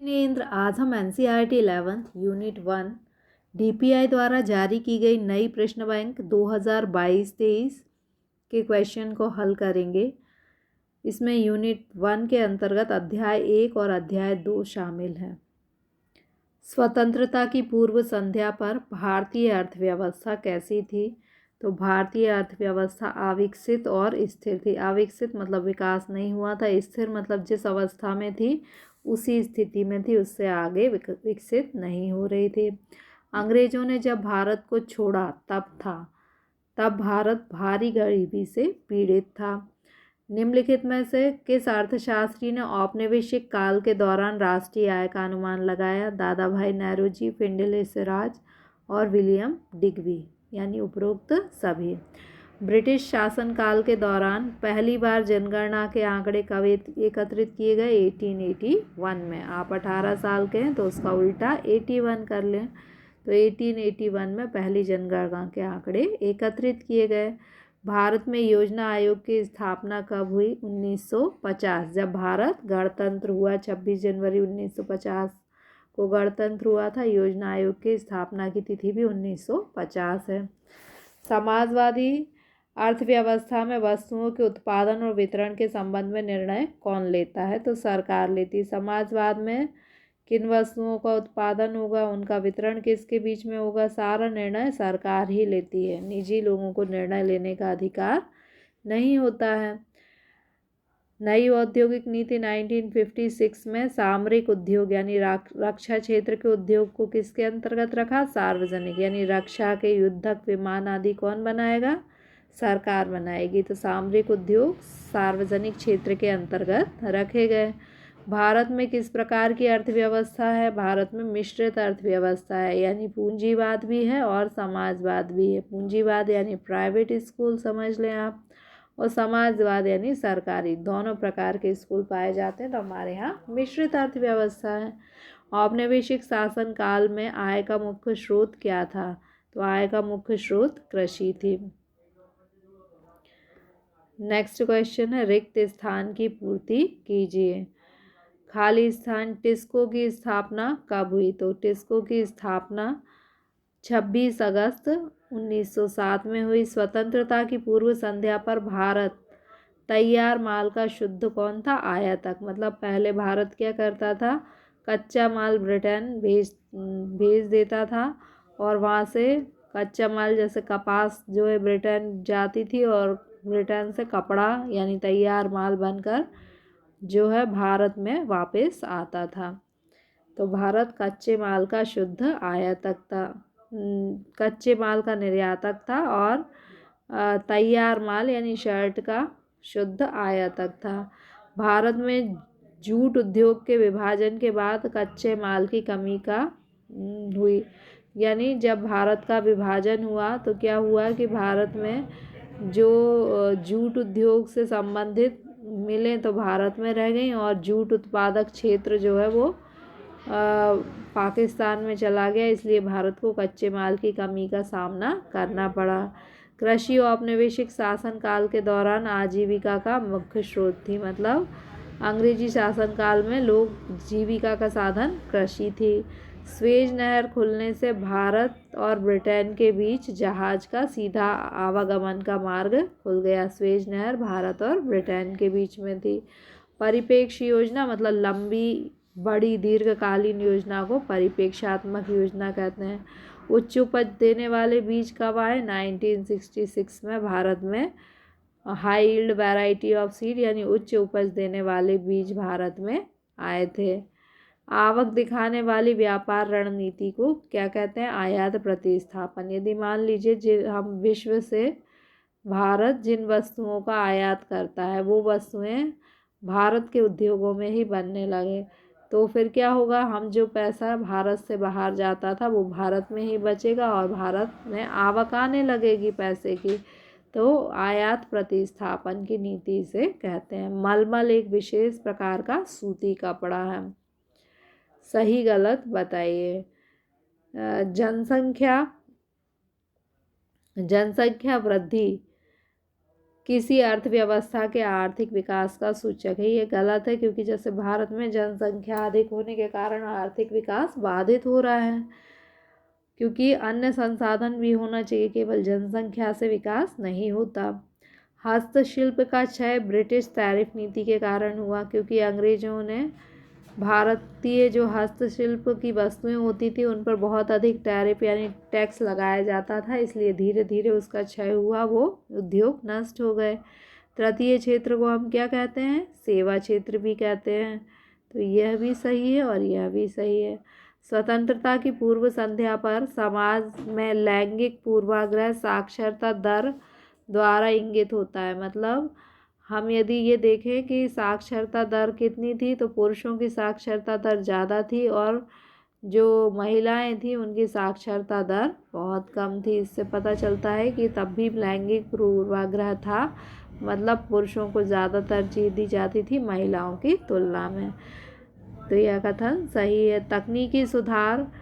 नेंद्र, आज हम NCERT 11th unit 1 DPI द्वारा जारी की गई नई प्रश्न बैंक 2022-23 के क्वेश्चन को हल करेंगे। इसमें यूनिट 1 के अंतर्गत अध्याय 1 और अध्याय 2 शामिल हैं। स्वतंत्रता की पूर्व संध्या पर भारतीय अर्थव्यवस्था कैसी थी? तो भारतीय अर्थव्यवस्था अविकसित और स्थिर थी। अविकसित मतलब विकास नहीं हुआ था, स्थिर मतलब जिस अवस्था में थी उसी स्थिति में थी, उससे आगे विकसित नहीं हो रही थी। अंग्रेजों ने जब भारत को छोड़ा तब भारत भारी गरीबी से पीड़ित था। निम्नलिखित में से किस अर्थशास्त्री ने औपनिवेशिक काल के दौरान राष्ट्रीय आय का अनुमान लगाया? दादा भाई नेहरू, फिंडले सिराज और विलियम डिग्बी, यानी उपरोक्त सभी। ब्रिटिश शासनकाल के दौरान पहली बार जनगणना के आंकड़े कब एकत्रित किए गए? 1881 में। आप 18 साल के हैं तो उसका उल्टा 81 कर लें, तो 1881 में पहली जनगणना के आंकड़े एकत्रित किए गए। भारत में योजना आयोग की स्थापना कब हुई? 1950, जब भारत गणतंत्र हुआ। 26 जनवरी 1950 को गणतंत्र हुआ था। योजना आयोग की स्थापना की तिथि भी 1950 है। समाजवादी अर्थव्यवस्था में वस्तुओं के उत्पादन और वितरण के संबंध में निर्णय कौन लेता है? तो सरकार लेती है। समाजवाद में किन वस्तुओं का उत्पादन होगा, उनका वितरण किसके बीच में होगा, सारा निर्णय सरकार ही लेती है। निजी लोगों को निर्णय लेने का अधिकार नहीं होता है। नई औद्योगिक नीति 1956 में सामरिक उद्योग यानी रक्षा क्षेत्र के उद्योग को किसके अंतर्गत रखा? सार्वजनिक, यानी रक्षा के युद्धक विमान आदि कौन बनाएगा? सरकार बनाएगी। तो सामरिक उद्योग सार्वजनिक क्षेत्र के अंतर्गत रखे गए। भारत में किस प्रकार की अर्थव्यवस्था है? भारत में मिश्रित अर्थव्यवस्था है, यानी पूंजीवाद भी है और समाजवाद भी है। पूंजीवाद यानी प्राइवेट स्कूल समझ लें आप, और समाजवाद यानी सरकारी, दोनों प्रकार के स्कूल पाए जाते हैं। तो हमारे यहाँ मिश्रित अर्थव्यवस्था है। औपनिवेशिक शासन काल में आय का मुख्य स्रोत क्या था? तो आय का मुख्य स्रोत कृषि थी। नेक्स्ट क्वेश्चन है, रिक्त स्थान की पूर्ति कीजिए। खाली स्थान। टिस्को की स्थापना कब हुई? तो टिस्को की स्थापना 26 अगस्त 1907 में हुई। स्वतंत्रता की पूर्व संध्या पर भारत तैयार माल का शुद्ध कौन था? आयातक। मतलब पहले भारत क्या करता था? कच्चा माल ब्रिटेन भेज देता था, और वहाँ से कच्चा माल जैसे कपास जो है ब्रिटेन जाती थी, और ब्रिटेन से कपड़ा यानी तैयार माल बनकर जो है भारत में वापस आता था। तो भारत कच्चे माल का शुद्ध आयातक था, कच्चे माल का निर्यातक था, और तैयार माल यानी शर्ट का शुद्ध आयातक था। भारत में जूट उद्योग के विभाजन के बाद कच्चे माल की कमी का हुई, यानी जब भारत का विभाजन हुआ तो क्या हुआ कि भारत में जो जूट उद्योग से संबंधित मिलें तो भारत में रह गई, और जूट उत्पादक क्षेत्र जो है वो पाकिस्तान में चला गया, इसलिए भारत को कच्चे माल की कमी का सामना करना पड़ा। कृषि औपनिवेशिक शासन काल के दौरान आजीविका का मुख्य स्रोत थी। मतलब अंग्रेजी शासन काल में लोग जीविका का साधन कृषि थी। स्वेज नहर खुलने से भारत और ब्रिटेन के बीच जहाज का सीधा आवागमन का मार्ग खुल गया। स्वेज नहर भारत और ब्रिटेन के बीच में थी। परिप्रेक्ष्य योजना मतलब लंबी बड़ी दीर्घकालीन योजना को परिप्रेक्ष्यात्मक योजना कहते हैं। उच्च उपज देने वाले बीज कब आए? 1966 में भारत में high yield variety of seed यानी उच्च उपज देने वाले बीज भारत में आए थे। आवक दिखाने वाली व्यापार रणनीति को क्या कहते हैं? आयात प्रतिस्थापन। यदि मान लीजिए हम विश्व से भारत जिन वस्तुओं का आयात करता है वो वस्तुएं भारत के उद्योगों में ही बनने लगे, तो फिर क्या होगा? हम जो पैसा भारत से बाहर जाता था वो भारत में ही बचेगा, और भारत में आवक आने लगेगी पैसे की। तो आयात प्रतिस्थापन की नीति से कहते हैं। मलमल एक विशेष प्रकार का सूती कपड़ा है। सही गलत बताइए। जनसंख्या वृद्धि किसी अर्थव्यवस्था के आर्थिक विकास का सूचक है। ये गलत है, क्योंकि जैसे भारत में जनसंख्या अधिक होने के कारण आर्थिक विकास बाधित हो रहा है, क्योंकि अन्य संसाधन भी होना चाहिए, केवल जनसंख्या से विकास नहीं होता। हस्तशिल्प का क्षय ब्रिटिश टैरिफ नीति के कारण हुआ, क्योंकि अंग्रेजों ने भारतीय जो हस्तशिल्प की वस्तुएं होती थी उन पर बहुत अधिक टैरिफ यानी टैक्स लगाया जाता था, इसलिए धीरे धीरे उसका क्षय हुआ, वो उद्योग नष्ट हो गए। तृतीय क्षेत्र को हम क्या कहते हैं? सेवा क्षेत्र भी कहते हैं। तो यह भी सही है और यह भी सही है। स्वतंत्रता की पूर्व संध्या पर समाज में लैंगिक पूर्वाग्रह साक्षरता दर द्वारा इंगित होता है। मतलब हम यदि ये देखें कि साक्षरता दर कितनी थी, तो पुरुषों की साक्षरता दर ज़्यादा थी और जो महिलाएं थी उनकी साक्षरता दर बहुत कम थी। इससे पता चलता है कि तब भी लैंगिक पूर्वाग्रह था, मतलब पुरुषों को ज़्यादा तरजीह दी जाती थी महिलाओं की तुलना में। तो यह कथन सही है। तकनीकी सुधार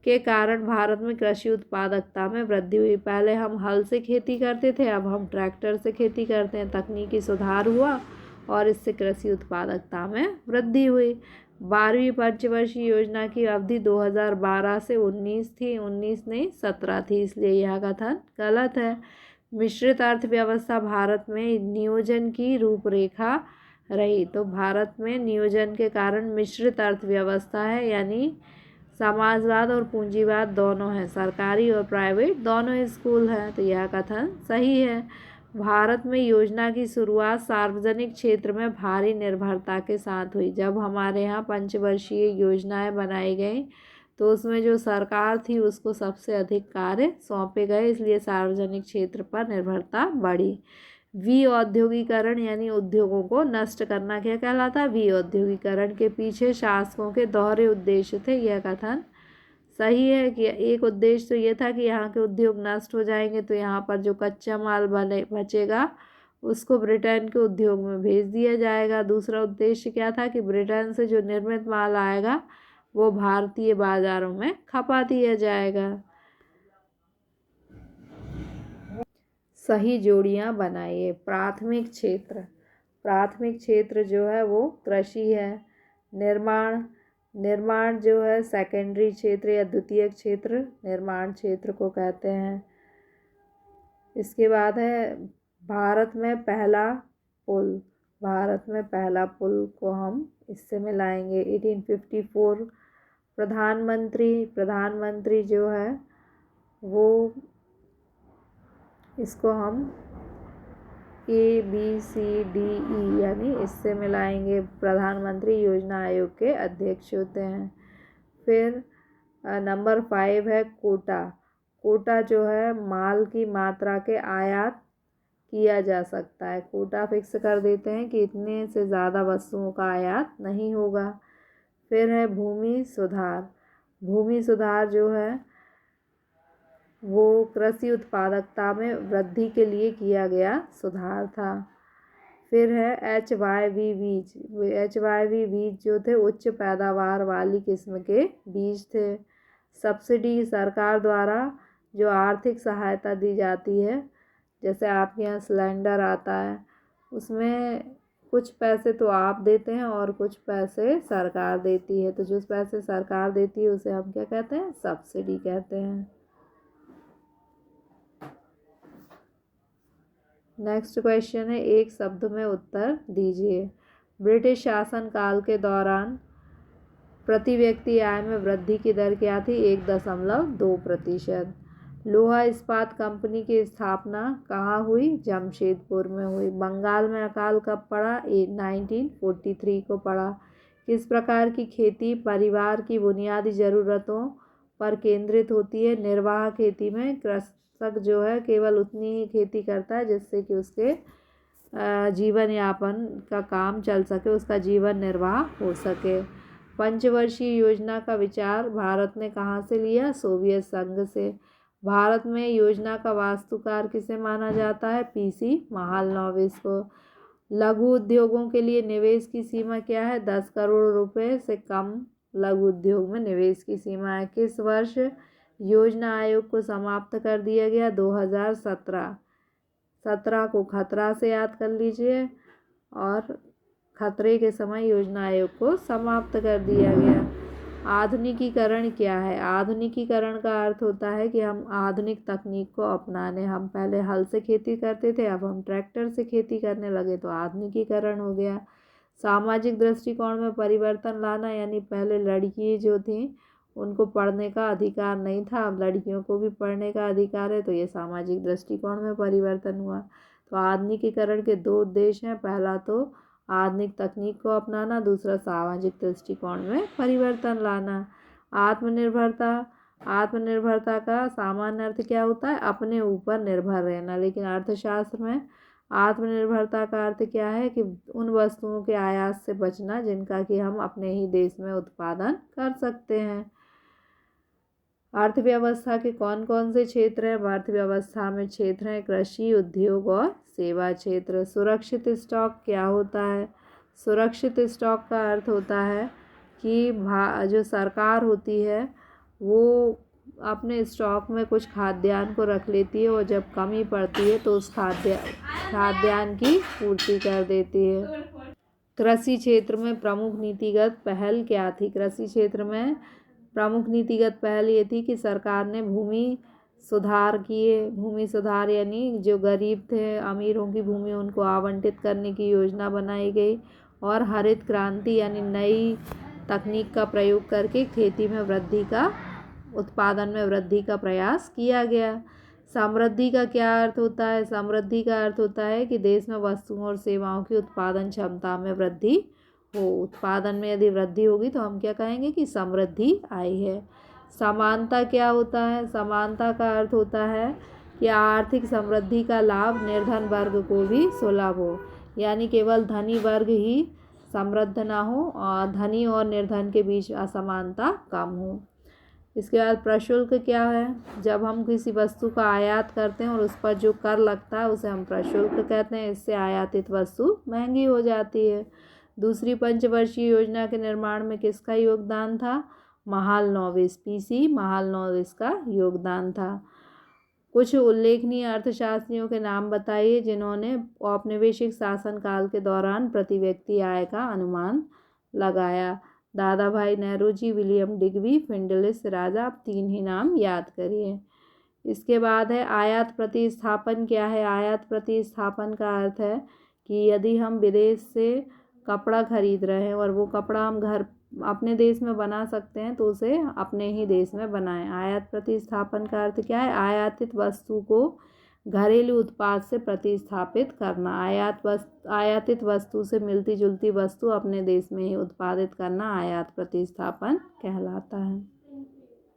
के कारण भारत में कृषि उत्पादकता में वृद्धि हुई। पहले हम हल से खेती करते थे, अब हम ट्रैक्टर से खेती करते हैं। तकनीकी सुधार हुआ और इससे कृषि उत्पादकता में वृद्धि हुई। 12वीं पंचवर्षीय योजना की अवधि 2012 से 19 थी, 19 नहीं 17 थी, इसलिए यह कथन गलत है। मिश्रित अर्थव्यवस्था भारत में नियोजन की रूपरेखा रही। तो भारत में नियोजन के कारण मिश्रित अर्थव्यवस्था है, यानी समाजवाद और पूंजीवाद दोनों हैं, सरकारी और प्राइवेट दोनों स्कूल हैं। तो यह कथन सही है। भारत में योजना की शुरुआत सार्वजनिक क्षेत्र में भारी निर्भरता के साथ हुई। जब हमारे यहाँ पंचवर्षीय योजनाएं बनाई गई तो उसमें जो सरकार थी उसको सबसे अधिक कार्य सौंपे गए, इसलिए सार्वजनिक क्षेत्र पर निर्भरता बढ़ी। विऔद्योगीकरण यानी उद्योगों को नष्ट करना क्या कहलाता है? विऔद्योगीकरण के पीछे शासकों के दोहरे उद्देश्य थे। यह कथन सही है कि एक उद्देश्य तो ये था कि यहाँ के उद्योग नष्ट हो जाएंगे तो यहाँ पर जो कच्चा माल बचेगा उसको ब्रिटेन के उद्योग में भेज दिया जाएगा। दूसरा उद्देश्य क्या था कि ब्रिटेन से जो निर्मित माल आएगा वो भारतीय बाजारों में खपा दिया जाएगा। सही जोड़ियाँ बनाइए। प्राथमिक क्षेत्र, प्राथमिक क्षेत्र जो है वो कृषि है। निर्माण, निर्माण जो है सेकेंडरी क्षेत्र या द्वितीयक क्षेत्र निर्माण क्षेत्र को कहते हैं। इसके बाद है भारत में पहला पुल। भारत में पहला पुल को हम इससे मिलाएंगे 1854। प्रधानमंत्री जो है वो, इसको हम ABCDE यानी इससे मिलाएंगे। प्रधानमंत्री योजना आयोग के अध्यक्ष होते हैं। फिर नंबर 5 है कोटा। कोटा जो है माल की मात्रा के आयात किया जा सकता है। कोटा फिक्स कर देते हैं कि इतने से ज़्यादा वस्तुओं का आयात नहीं होगा। फिर है भूमि सुधार। भूमि सुधार जो है वो कृषि उत्पादकता में वृद्धि के लिए किया गया सुधार था। फिर है HYV बीज। HYV बीज जो थे उच्च पैदावार वाली किस्म के बीज थे। सब्सिडी, सरकार द्वारा जो आर्थिक सहायता दी जाती है, जैसे आपके यहाँ सिलेंडर आता है उसमें कुछ पैसे तो आप देते हैं और कुछ पैसे सरकार देती है। तो जो पैसे सरकार देती है उसे हम क्या कहते हैं? सब्सिडी कहते हैं। नेक्स्ट क्वेश्चन है, एक शब्द में उत्तर दीजिए। ब्रिटिश शासनकाल के दौरान प्रति व्यक्ति आय में वृद्धि की दर क्या थी? 1.2%। लोहा इस्पात कंपनी की स्थापना कहाँ हुई? जमशेदपुर में हुई। बंगाल में अकाल कब पड़ा? 1943 को पड़ा। किस प्रकार की खेती परिवार की बुनियादी ज़रूरतों पर केंद्रित होती है? निर्वाह खेती में कृषक जो है केवल उतनी ही खेती करता है जिससे कि उसके जीवन यापन का काम चल सके, उसका जीवन निर्वाह हो सके। पंचवर्षीय योजना का विचार भारत ने कहाँ से लिया? सोवियत संघ से। भारत में योजना का वास्तुकार किसे माना जाता है? PC महालनोबिस को। लघु उद्योगों के लिए निवेश की सीमा क्या है? 10 करोड़ रुपए से कम लघु उद्योग में निवेश की सीमा है। किस वर्ष योजना आयोग को समाप्त कर दिया गया? 2017। 17 को खतरा से याद कर लीजिए और खतरे के समय योजना आयोग को समाप्त कर दिया गया। आधुनिकीकरण क्या है? आधुनिकीकरण का अर्थ होता है कि हम आधुनिक तकनीक को अपनाने। हम पहले हल से खेती करते थे, अब हम ट्रैक्टर से खेती करने लगे, तो आधुनिकीकरण हो गया। सामाजिक दृष्टिकोण में परिवर्तन लाना, यानी पहले लड़की जो थी उनको पढ़ने का अधिकार नहीं था, अब लड़कियों को भी पढ़ने का अधिकार है, तो ये सामाजिक दृष्टिकोण में परिवर्तन हुआ। तो आधुनिकीकरण के 2 उद्देश्य हैं, पहला तो आधुनिक तकनीक को अपनाना, दूसरा सामाजिक दृष्टिकोण में परिवर्तन लाना। आत्मनिर्भरता, आत्मनिर्भरता का सामान्य अर्थ क्या होता है? अपने ऊपर निर्भर रहना, लेकिन अर्थशास्त्र में आत्मनिर्भरता का अर्थ क्या है कि उन वस्तुओं के आयात से बचना जिनका कि हम अपने ही देश में उत्पादन कर सकते हैं। अर्थव्यवस्था के कौन कौन से क्षेत्र हैं? अर्थव्यवस्था में क्षेत्र हैं कृषि, उद्योग और सेवा क्षेत्र। सुरक्षित स्टॉक क्या होता है? सुरक्षित स्टॉक का अर्थ होता है कि जो सरकार होती है वो अपने स्टॉक में कुछ खाद्यान्न को रख लेती है और जब कमी पड़ती है तो उस खाद्यान्न की पूर्ति कर देती है। कृषि क्षेत्र में प्रमुख नीतिगत पहल क्या थी? कृषि क्षेत्र में प्रमुख नीतिगत पहल ये थी कि सरकार ने भूमि सुधार किए। भूमि सुधार यानी जो गरीब थे, अमीरों की भूमि उनको आवंटित करने की योजना बनाई गई और हरित क्रांति यानी नई तकनीक का प्रयोग करके खेती में वृद्धि का, उत्पादन में वृद्धि का प्रयास किया गया। समृद्धि का क्या अर्थ होता है? समृद्धि का अर्थ होता है कि देश में वस्तुओं और सेवाओं की उत्पादन क्षमता में वृद्धि हो। उत्पादन में यदि वृद्धि होगी तो हम क्या कहेंगे कि समृद्धि आई है। समानता क्या होता है? समानता का अर्थ होता है कि आर्थिक समृद्धि का लाभ निर्धन वर्ग को भी सुलभ हो, यानी केवल धनी वर्ग ही समृद्ध ना हो और धनी और निर्धन के बीच असमानता कम हो। इसके बाद प्रशुल्क क्या है? जब हम किसी वस्तु का आयात करते हैं और उस पर जो कर लगता है उसे हम प्रशुल्क कहते हैं। इससे आयातित वस्तु महंगी हो जाती है। दूसरी पंचवर्षीय योजना के निर्माण में किसका योगदान था? महालनोबिस, पीसी महालनोबिस का योगदान था। कुछ उल्लेखनीय अर्थशास्त्रियों के नाम बताइए जिन्होंने औपनिवेशिक शासनकाल के दौरान प्रति व्यक्ति आय का अनुमान लगाया। दादा भाई नेहरू जी, विलियम डिग्बी, फिंडलिस राजा। आप 3 ही नाम याद करिए। इसके बाद है आयात प्रतिस्थापन क्या है? आयात प्रतिस्थापन का अर्थ है कि यदि हम विदेश से कपड़ा खरीद रहे हैं और वो कपड़ा हम घर अपने देश में बना सकते हैं तो उसे अपने ही देश में बनाएं। आयात प्रतिस्थापन का अर्थ क्या है? आयातित वस्तु को घरेलू उत्पाद से प्रतिस्थापित करना। आयातित वस्तु से मिलती जुलती वस्तु अपने देश में ही उत्पादित करना आयात प्रतिस्थापन कहलाता है।